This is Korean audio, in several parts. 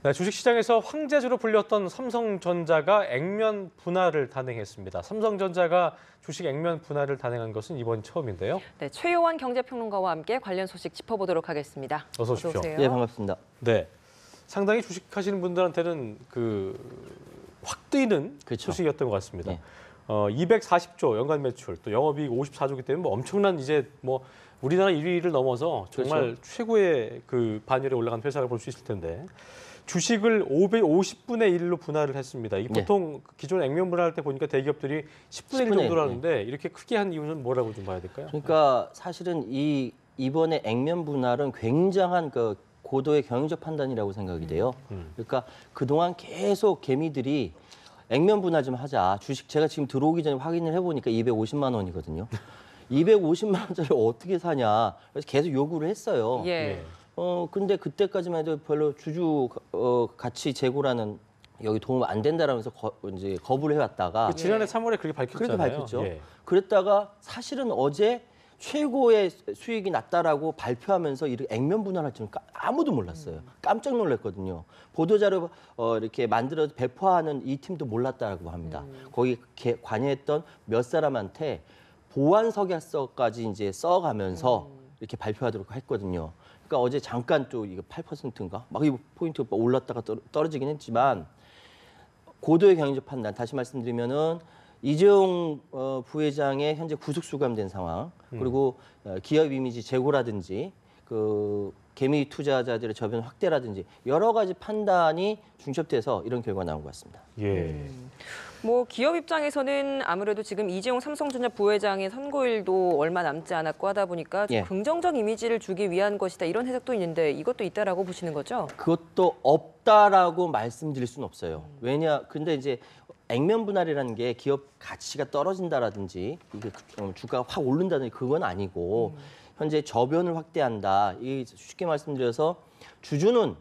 네, 주식시장에서 황제주로 불렸던 삼성전자가 액면 분할을 단행했습니다. 삼성전자가 주식 액면 분할을 단행한 것은 이번 처음인데요. 네, 최요한 경제평론가와 함께 관련 소식 짚어보도록 하겠습니다. 어서 오십시오. 어서 오세요. 네, 반갑습니다. 네, 상당히 주식하시는 분들한테는 확 뜨이는 그렇죠. 소식이었던 것 같습니다. 네. 240조 연간 매출, 또 영업이익 54조기 때문에 엄청난 우리나라 1위를 넘어서 정말 그렇죠. 최고의 반열에 올라간 회사를 볼 수 있을 텐데. 주식을 50분의 1로 분할을 했습니다. 이게 보통 기존 액면 분할할 때 보니까 대기업들이 10분의 1 정도라는데 이렇게 크게 한 이유는 뭐라고 좀 봐야 될까요? 그러니까 사실은 이번에 액면 분할은 굉장한 고도의 경영적 판단이라고 생각이 돼요. 그러니까 그동안 계속 개미들이 액면 분할 좀 하자. 주식 제가 지금 들어오기 전에 확인을 해보니까 250만 원이거든요. 250만 원짜리 어떻게 사냐. 그래서 계속 요구를 했어요. 예. 근데 그때까지만 해도 별로 주주 가치 재고라는 여기 도움 안 된다라면서 이제 거부를 해왔다가 지난해 3월에 그렇게 밝혔잖아요. 그렇게 밝혔죠. 예. 그랬다가 사실은 어제 최고의 수익이 났다라고 발표하면서 이렇게 액면 분할할 줄은 아무도 몰랐어요. 깜짝 놀랐거든요. 보도자료 이렇게 만들어 배포하는 이 팀도 몰랐다고 합니다. 거기 관여했던 몇 사람한테 보완 석약서까지 이제 써가면서 이렇게 발표하도록 했거든요. 그러니까 어제 잠깐 또 이거 8%인가 막 이 포인트가 올랐다가 떨어지긴 했지만 고도의 경영적 판단 다시 말씀드리면은 이재용 부회장의 현재 구속 수감된 상황 그리고 기업 이미지 제고라든지 개미 투자자들의 저변 확대라든지 여러 가지 판단이 중첩돼서 이런 결과가 나온 것 같습니다. 예. 기업 입장에서는 아무래도 지금 이재용 삼성전자 부회장의 선고일도 얼마 남지 않았고 하다 보니까 좀 긍정적 이미지를 주기 위한 것이다 이런 해석도 있는데 이것도 있다라고 보시는 거죠? 그것도 없다라고 말씀드릴 수는 없어요. 근데 이제 액면 분할이라는 게 기업 가치가 떨어진다라든지 이게 주가가 확 오른다든지 그건 아니고 현재 저변을 확대한다. 이 쉽게 말씀드려서 주주는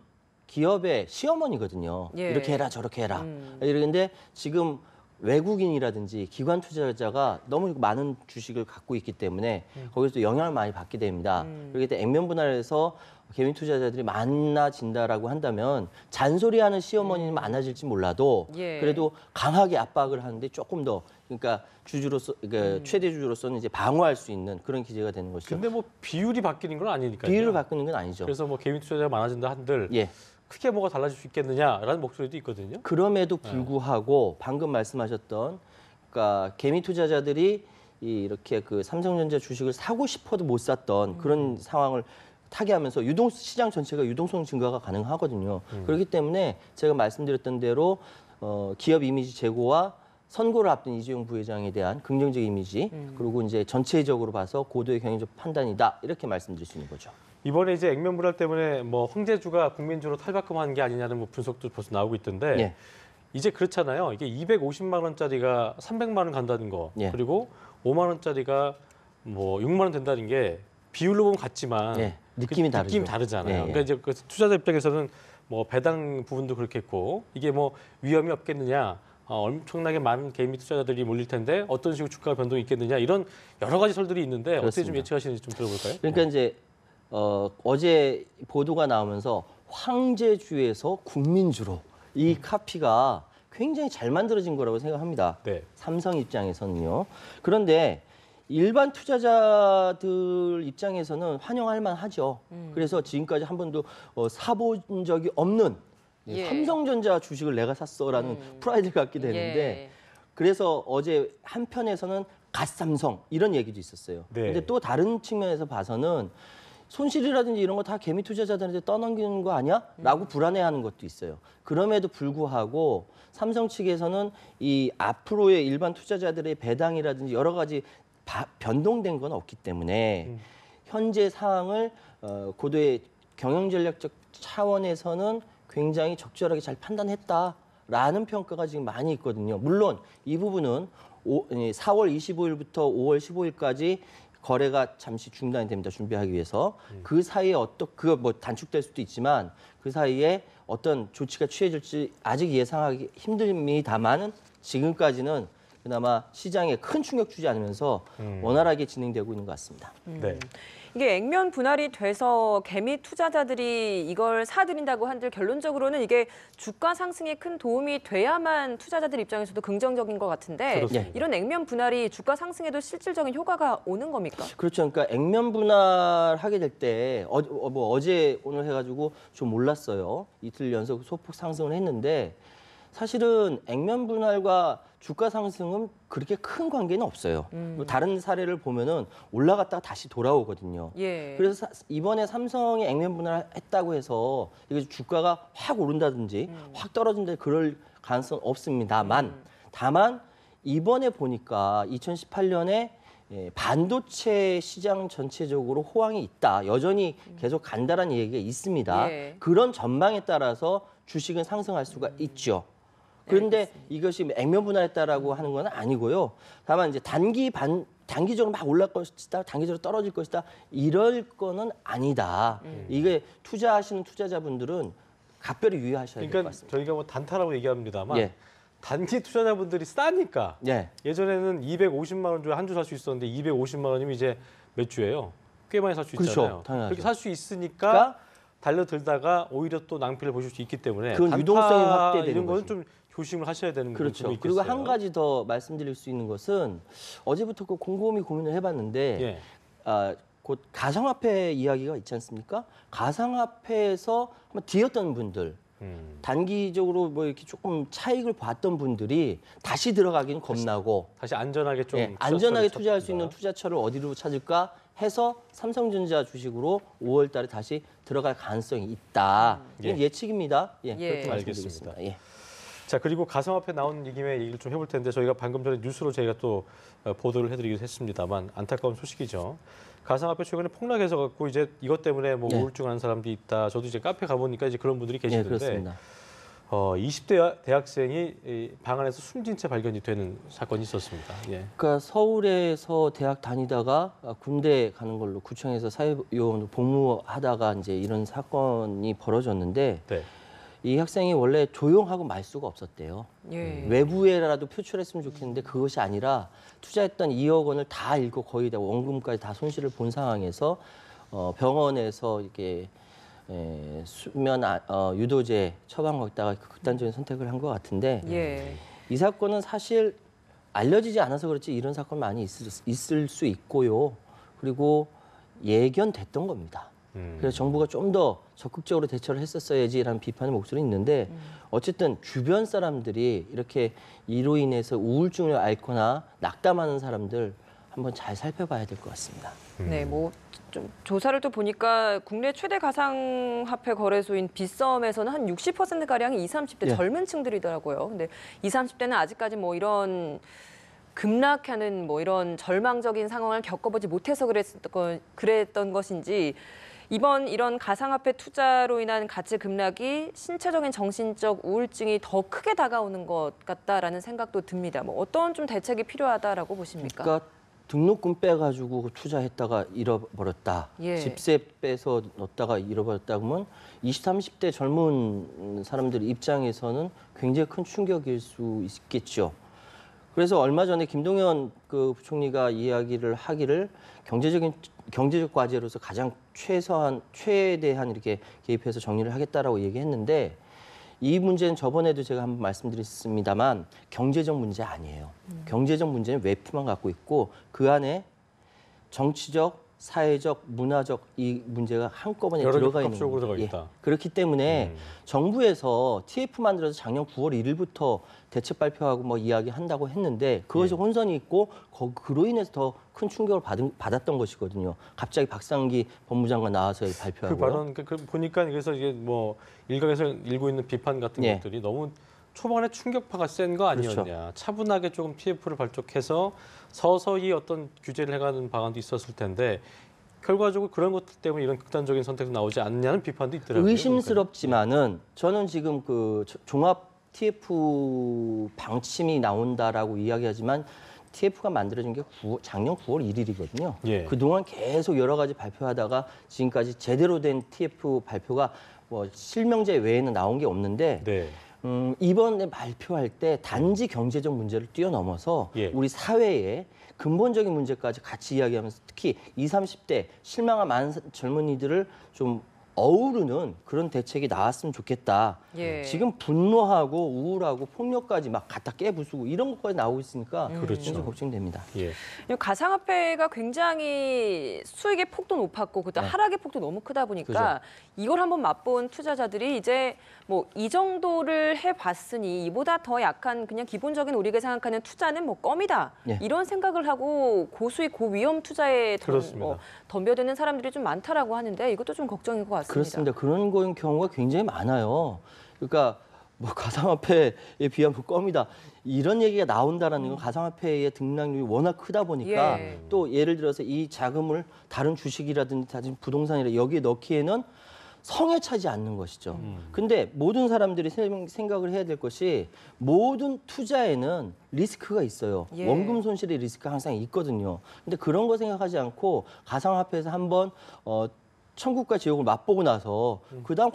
기업의 시어머니거든요. 예. 이렇게 해라 저렇게 해라. 이러는데 지금 외국인이라든지 기관 투자자가 너무 많은 주식을 갖고 있기 때문에 거기서 영향을 많이 받게 됩니다. 그렇기 때문에 액면 분할에서 개미 투자자들이 많아진다라고 한다면 잔소리하는 시어머니는 많아질지 몰라도 그래도 강하게 압박을 하는데 조금 더 그러니까 주주로서 최대 주주로서는 이제 방어할 수 있는 그런 기제가 되는 것이죠. 근데 비율이 바뀌는 건 아니니까요. 비율을 바꾸는 건 아니죠. 그래서 개미 투자자가 많아진다 한들 크게 뭐가 달라질 수 있겠느냐라는 목소리도 있거든요. 그럼에도 불구하고 방금 말씀하셨던 그러니까 개미 투자자들이 이렇게 삼성전자 주식을 사고 싶어도 못 샀던 그런 상황을 타개하면서 시장 전체가 유동성 증가가 가능하거든요. 그렇기 때문에 제가 말씀드렸던 대로 기업 이미지 제고와 선고를 앞둔 이재용 부회장에 대한 긍정적 이미지 그리고 이제 전체적으로 봐서 고도의 경영적 판단이다 이렇게 말씀드릴 수 있는 거죠. 이번에 이제 액면 분할 때문에 황제주가 국민주로 탈바꿈한 게 아니냐는 분석도 벌써 나오고 있던데 이제 그렇잖아요. 이게 250만 원짜리가 300만 원 간다는 거 그리고 5만 원짜리가 6만 원 된다는 게 비율로 보면 같지만 느낌이 다르죠. 느낌이 다르잖아요. 그러니까 이제 투자자 입장에서는 배당 부분도 그렇겠고 이게 위험이 없겠느냐. 엄청나게 많은 개미 투자자들이 몰릴 텐데 어떤 식으로 주가 변동이 있겠느냐 이런 여러 가지 설들이 있는데 그렇습니다. 어떻게 좀 예측하시는지 좀 들어볼까요? 그러니까 이제 어제 보도가 나오면서 황제주에서 국민주로 이 카피가 굉장히 잘 만들어진 거라고 생각합니다. 삼성 입장에서는요. 그런데 일반 투자자들 입장에서는 환영할 만하죠. 그래서 지금까지 한 번도 사본 적이 없는 삼성전자 주식을 내가 샀어라는 프라이드를 갖게 되는데 그래서 어제 한편에서는 갓삼성 이런 얘기도 있었어요. 근데 또 다른 측면에서 봐서는 손실이라든지 이런 거 다 개미 투자자들한테 떠넘기는 거 아니야? 라고 불안해하는 것도 있어요. 그럼에도 불구하고 삼성 측에서는 이 앞으로의 일반 투자자들의 배당이라든지 여러 가지 변동된 건 없기 때문에 현재 상황을 고도의 경영전략적 차원에서는 굉장히 적절하게 잘 판단했다라는 평가가 지금 많이 있거든요. 물론 이 부분은 4월 25일부터 5월 15일까지 거래가 잠시 중단이 됩니다. 준비하기 위해서. 그 사이에 그거 단축될 수도 있지만 그 사이에 어떤 조치가 취해질지 아직 예상하기 힘듭니다만은 지금까지는 그나마 시장에 큰 충격 주지 않으면서 원활하게 진행되고 있는 것 같습니다. 이게 이게 액면 분할이 돼서 개미 투자자들이 이걸 사들인다고 한들 결론적으로는 이게 주가 상승에 큰 도움이 돼야만 투자자들 입장에서도 긍정적인 것 같은데 이런 액면 분할이 주가 상승에도 실질적인 효과가 오는 겁니까? 그렇죠. 그러니까 액면 분할하게 될 때 어제 오늘 해가지고 좀 올랐어요. 이틀 연속 소폭 상승을 했는데 사실은 액면 분할과 주가 상승은 그렇게 큰 관계는 없어요. 다른 사례를 보면은 올라갔다가 다시 돌아오거든요. 예. 그래서 이번에 삼성이 액면 분할했다고 해서 이게 주가가 확 오른다든지 확 떨어진다 그럴 가능성은 없습니다만 다만 이번에 보니까 2018년에 반도체 시장 전체적으로 호황이 있다. 여전히 계속 간다라는 얘기가 있습니다. 예. 그런 전망에 따라서 주식은 상승할 수가 있죠. 그런데 이것이 액면 분할했다라고 하는 건 아니고요. 다만 이제 단기적으로 막 올라갈 것이다, 단기적으로 떨어질 것이다, 이럴 거는 아니다. 이게 투자하시는 투자자분들은 각별히 유의하셔야 될 것 그러니까 같습니다. 저희가 뭐 단타라고 얘기합니다만 예. 단기 투자자분들이 싸니까 예전에는 250만 원 주에 한 주 살 수 있었는데 250만 원이면 이제 몇 주예요? 꽤 많이 살 수 그렇죠. 있잖아요. 당연하죠. 그렇게 살 수 있으니까 달려들다가 오히려 또 낭패를 보실 수 있기 때문에 그 유동성이 확대되는 이런 거는 거지. 좀 조심을 하셔야 되는 그렇죠. 부분이 그리고 있겠어요. 한 가지 더 말씀드릴 수 있는 것은 어제부터 곰곰이 고민을 해봤는데 곧 가상화폐 이야기가 있지 않습니까? 가상화폐에서 한번 뒤였던 분들, 단기적으로 뭐 이렇게 조금 차익을 봤던 분들이 다시 들어가기는 겁나고 다시 안전하게 좀 안전하게 투자할 수 있는 투자처를 어디로 찾을까 해서 삼성전자 주식으로 5월 달에 다시 들어갈 가능성이 있다. 이건 예측입니다. 그렇게 말씀드리겠습니다. 자, 그리고 가상화폐 나온 김에 얘기를 좀 해볼 텐데 저희가 방금 전에 뉴스로 저희가 또 보도를 해드리기도 했습니다만 안타까운 소식이죠. 가상화폐 최근에 폭락해서 갖고 이제 이것 때문에 뭐 우울증하는 사람들이 있다. 저도 이제 카페 가보니까 이제 그런 분들이 계시는데 20대 대학생이 방 안에서 숨진 채 발견이 되는 사건이 있었습니다. 그러니까 서울에서 대학 다니다가 군대 가는 걸로 구청에서 사회요원으로 복무하다가 이제 이런 사건이 벌어졌는데. 이 학생이 원래 조용하고 말수가 없었대요. 외부에라도 표출했으면 좋겠는데 그것이 아니라 투자했던 2억 원을 다 잃고 거의 다 원금까지 다 손실을 본 상황에서 병원에서 이렇게 수면 유도제 처방받다가 극단적인 선택을 한 것 같은데 이 사건은 사실 알려지지 않아서 그렇지 이런 사건 많이 있을 수 있고요. 그리고 예견됐던 겁니다. 그래서 정부가 좀 더 적극적으로 대처를 했었어야지라는 비판의 목소리는 있는데 어쨌든 주변 사람들이 이렇게 이로 인해서 우울증을 앓거나 낙담하는 사람들 한번 잘 살펴봐야 될 것 같습니다. 네, 뭐 좀 조사를 또 보니까 국내 최대 가상화폐 거래소인 빗썸에서는 한 60% 가량이 20, 30대 젊은 층들이더라고요. 근데 20, 30대는 아직까지 뭐 이런 급락하는 뭐 이런 절망적인 상황을 겪어보지 못해서 그랬던 것인지 이번 이런 가상화폐 투자로 인한 가치 급락이 신체적인 정신적 우울증이 더 크게 다가오는 것 같다라는 생각도 듭니다. 뭐 어떤 좀 대책이 필요하다라고 보십니까? 그러니까 등록금 빼가지고 투자했다가 잃어버렸다. 집세 빼서 넣었다가 잃어버렸다 그러면 20, 30대 젊은 사람들 입장에서는 굉장히 큰 충격일 수 있겠죠. 그래서 얼마 전에 김동연 그 부총리가 이야기를 하기를 경제적 과제로서 가장 최대한 이렇게 개입해서 정리를 하겠다라고 얘기했는데 이 문제는 저번에도 제가 한번 말씀드렸습니다만 경제적 문제 아니에요. 경제적 문제는 외표만 갖고 있고 그 안에 정치적, 사회적, 문화적 이 문제가 한꺼번에 들어가 있는 거죠. 그렇기 때문에 정부에서 TF 만들어서 작년 9월 1일부터 대책 발표하고 뭐 이야기한다고 했는데 그것이 혼선이 있고 그로 인해서 더 큰 충격을 받았던 것이거든요. 갑자기 박상기 법무장관 나와서 발표하고요. 그 발언 보니까 그래서 이게 뭐 일각에서 일고 있는 비판 같은 것들이 너무 초반에 충격파가 센 거 아니었냐. 차분하게 조금 TF를 발족해서 서서히 어떤 규제를 해가는 방안도 있었을 텐데 결과적으로 그런 것들 때문에 이런 극단적인 선택이 나오지 않느냐는 비판도 있더라고요. 의심스럽지만은 저는 지금 그 종합 TF 방침이 나온다라고 이야기하지만 TF가 만들어진 게 작년 9월 1일이거든요. 그동안 계속 여러 가지 발표하다가 지금까지 제대로 된 TF 발표가 뭐 실명제 외에는 나온 게 없는데 이번에 발표할 때 단지 경제적 문제를 뛰어넘어서 예. 우리 사회의 근본적인 문제까지 같이 이야기하면서 특히 20, 30대 실망한 많은 젊은이들을 좀 어우르는 그런 대책이 나왔으면 좋겠다. 예. 지금 분노하고 우울하고 폭력까지 막 갖다 깨부수고 이런 것까지 나오고 있으니까 그렇죠. 굉장히 걱정됩니다. 예. 가상화폐가 굉장히 수익의 폭도 높았고 그다음 네. 하락의 폭도 너무 크다 보니까 그죠. 이걸 한번 맛본 투자자들이 이제 뭐 이 정도를 해봤으니 이보다 더 약한 그냥 기본적인 우리가 생각하는 투자는 뭐 껌이다 예. 이런 생각을 하고 고수익 고위험 투자에 그렇습니다. 덤벼드는 사람들이 좀 많다라고 하는데 이것도 좀 걱정인 것 같습니다. 그렇습니다. 그런 경우가 굉장히 많아요. 그러니까 뭐 가상화폐에 비하면 껌이다. 이런 얘기가 나온다라는 건 가상화폐의 등락률이 워낙 크다 보니까 예. 또 예를 들어서 이 자금을 다른 주식이라든지 다른 부동산이라 여기에 넣기에는 성에 차지 않는 것이죠. 근데 모든 사람들이 생각을 해야 될 것이 모든 투자에는 리스크가 있어요. 예. 원금 손실의 리스크가 항상 있거든요. 근데 그런 거 생각하지 않고 가상화폐에서 한번 천국과 지옥을 맛보고 나서 그다음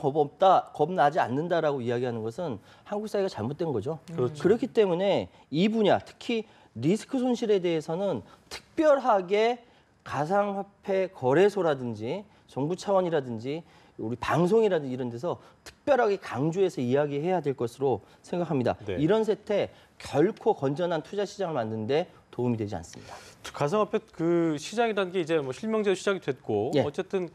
겁나지 않는다라고 이야기하는 것은 한국 사회가 잘못된 거죠. 그렇죠. 그렇기 때문에 이 분야, 특히 리스크 손실에 대해서는 특별하게 가상화폐 거래소라든지 정부 차원이라든지 우리 방송이라든지 이런 데서 특별하게 강조해서 이야기해야 될 것으로 생각합니다. 네. 이런 세태 결코 건전한 투자 시장을 만드는 데 도움이 되지 않습니다. 가상화폐 그 시장이라는 게 이제 뭐 실명제로 시작이 됐고 예. 어쨌든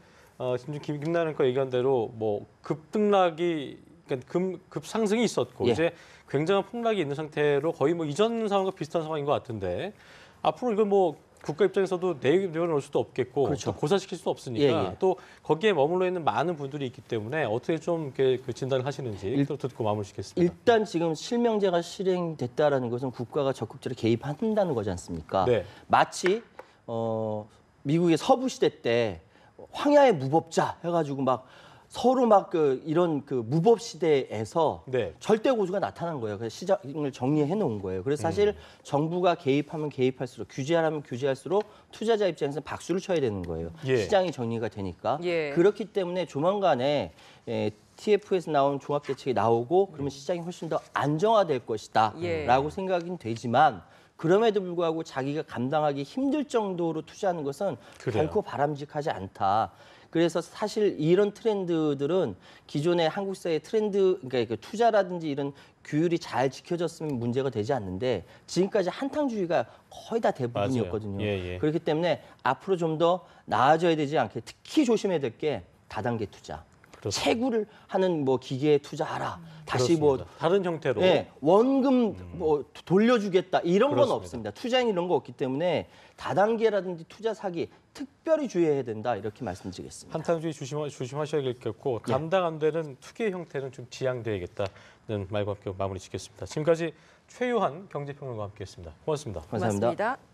지금 김나는 거 얘기한 대로 뭐 급등락이 그러니까 급상승이 있었고 예. 이제 굉장한 폭락이 있는 상태로 거의 뭐 이전 상황과 비슷한 상황인 것 같은데 앞으로 이걸 뭐 국가 입장에서도 내려놓을 수도 없겠고 그렇죠. 또 고사시킬 수도 없으니까 예, 예. 또 거기에 머물러 있는 많은 분들이 있기 때문에 어떻게 좀 그 진단을 하시는지 또 듣고 마무리 짓겠습니다. 일단 지금 실명제가 실행됐다라는 것은 국가가 적극적으로 개입한다는 거지 않습니까? 네. 마치 미국의 서부 시대 때 황야의 무법자 해가지고 막 서로 막 이런 무법 시대에서 네. 절대 고수가 나타난 거예요. 그래서 시장을 정리해 놓은 거예요. 그래서 사실 정부가 개입하면 개입할수록 규제하면 규제할수록 투자자 입장에서는 박수를 쳐야 되는 거예요. 예. 시장이 정리가 되니까. 예. 그렇기 때문에 조만간에 TF에서 나온 종합대책이 나오고 그러면 시장이 훨씬 더 안정화될 것이다 예. 라고 생각이 되지만 그럼에도 불구하고 자기가 감당하기 힘들 정도로 투자하는 것은 그래요. 결코 바람직하지 않다. 그래서 사실 이런 트렌드들은 기존의 한국 사회의 트렌드, 그러니까 투자라든지 이런 규율이 잘 지켜졌으면 문제가 되지 않는데 지금까지 한탕주의가 거의 다 대부분이었거든요. 맞아요. 예, 예. 그렇기 때문에 앞으로 좀 더 나아져야 되지 않게 특히 조심해야 될 게 다단계 투자. 그렇습니다. 채굴을 하는 기계에 투자하라. 다시 그렇습니다. 다른 형태로 원금 돌려주겠다 이런 그렇습니다. 건 없습니다. 투자인 이런 거 없기 때문에 다단계라든지 투자 사기 특별히 주의해야 된다 이렇게 말씀드리겠습니다. 한탕주의 조심하셔야겠고 감당 안 되는 투기 형태는 좀 지양돼야겠다는 말과 함께 마무리 짓겠습니다. 지금까지 최유한 경제평론가와 함께했습니다. 고맙습니다. 감사합니다. 고맙습니다.